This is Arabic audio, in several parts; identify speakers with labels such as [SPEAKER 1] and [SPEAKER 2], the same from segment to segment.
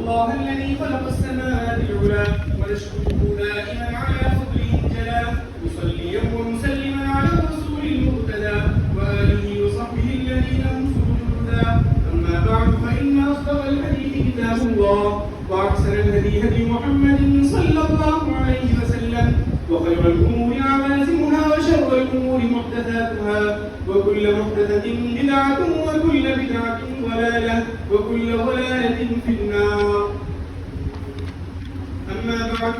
[SPEAKER 1] الله الذي خلق السماوات العلى ونشكره دائما على فضله الجلى مصليا ومسلما على الرسول المهتدى وآله وصحبه الذين هم سبل الهدى. أما بعد فإن أصدق الحديث كتاب الله وأحسن الهدي هدي محمد صلى الله عليه وسلم وخير الأمور عوازمها وشر الأمور محدثاتها وكل محدثة بدعة وكل بدعة ضلالة وكل ضلالة في النار. أما بعد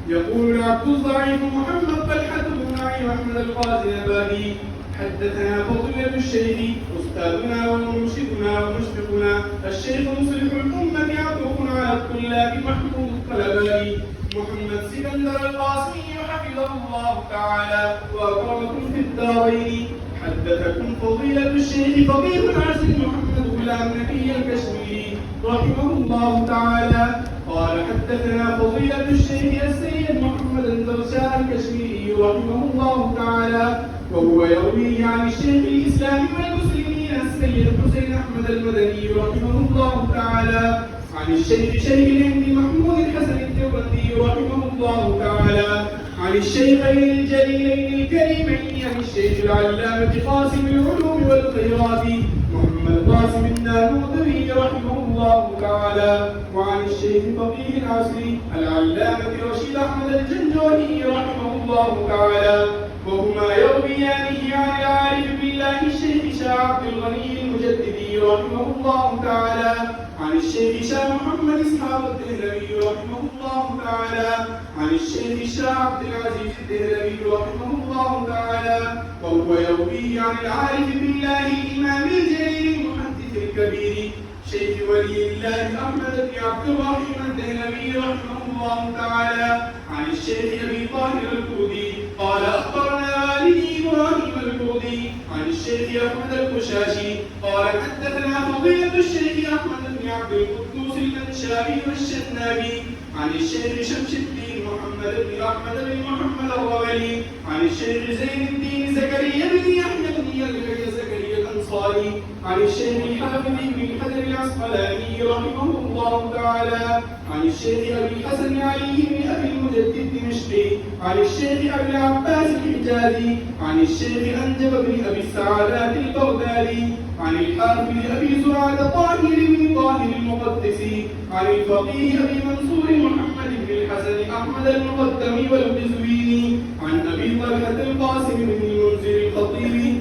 [SPEAKER 1] يقول العبد الضعيف محمد طلحة بن معي أحمد القاضي الباهي حدثنا فضيلة الشيخ أستاذنا ومرشدنا ومشفقنا الشيخ مصلح الأمة عطوف على الطلاب محمود الطلباء محمد سكندر القاسمي حفظه الله تعالى وأكرمكم في الدارين. حدثكم فضيلة الشيخ فضيل العسل محمد غلام نبي الكشميري رحمه الله تعالى قال حدثنا فضيلة الشيخ السيد محمد الدرشاء الكشميري رحمه الله تعالى وهو يروي عن الشيخ الإسلام والمسلمين السيد حسين أحمد المدني رحمه الله تعالى عن الشيخ شيخ الهند محمود الحسن الدورندي رحمه الله تعالى عن الشيخين الجليلين الكريمين عن الشيخ العلامة قاسم العلوم والخيرات محمد قاسم النانوذري رحمه الله تعالى وعن الشيخ فقيه العصر العلامة رشيد أحمد الجنجوني رحمه الله تعالى وهما يرويانه عن العارف بالله الشيخ شاه عبد الغني المجددي رحمه الله تعالى عن الشيخ شاه محمد إسحاق الدهلوي رحمه الله تعالى عن الشيخ شاه عبد العزيز الدهلوي رحمه الله تعالى وهو يروي عن العارف بالله الإمام الجليل المحدث الكبير شيخ ولي الله أحمد بن عبد الرحيم الدهلوي رحمه الله تعالى عن الشيخ أبي طاهر الكردي قال أخبرنا والدي إبراهيم الكردي عن الشيخ أحمد القشاشي قال حدثنا فضيلة الشيخ أحمد بن عبد القدوس المنشابي والشنابي عن الشيخ شمس الدين محمد بن أحمد بن محمد الرملي عن الشيخ زين الدين زكريا بن يحيى بن يحيى زكريا الأنصاري عن الشيخ الحافظ بن حجر العسقلاني رحمه الله تعالى عن الشيخ أبي الحسن علي بن أبي المجدد الدمشقي عن الشيخ أبي العباس الحجازي عن الشيخ أنجب بن أبي السعادات البغدادي عن الحافظ أبي زرعة طاهر بن طاهر المقدسي عن الفقيه أبي منصور محمد بن الحسن أحمد المقدمي والقزويني عن أبي طلحة القاسم بن المنذر الخطيبي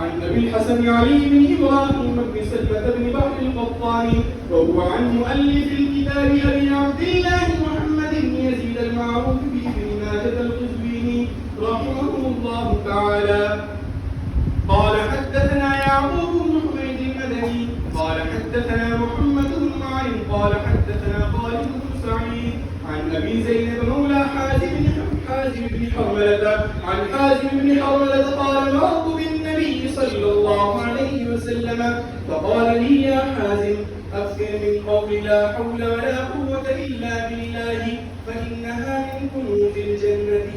[SPEAKER 1] عن أبي الحسن علي بن إبراهيم بن سلمة بن بحر القطاني وهو عن مؤلف الكتاب أبي عبد الله محمد بن يزيد المعروف بابن ماجة القزويني رحمه الله تعالى قال حدثنا يعقوب بن حميد المدني قال حدثنا محمد بن معين قال حدثنا خالد بن سعيد عن أبي زينب مولى حازم بن حرملة عن حازم بن حرملة قال مررت بالنبي صلى الله عليه وسلم فقال لي يا حازم أكثر من قول لا حول ولا قوة إلا بالله فإنها من كنوز الجنة.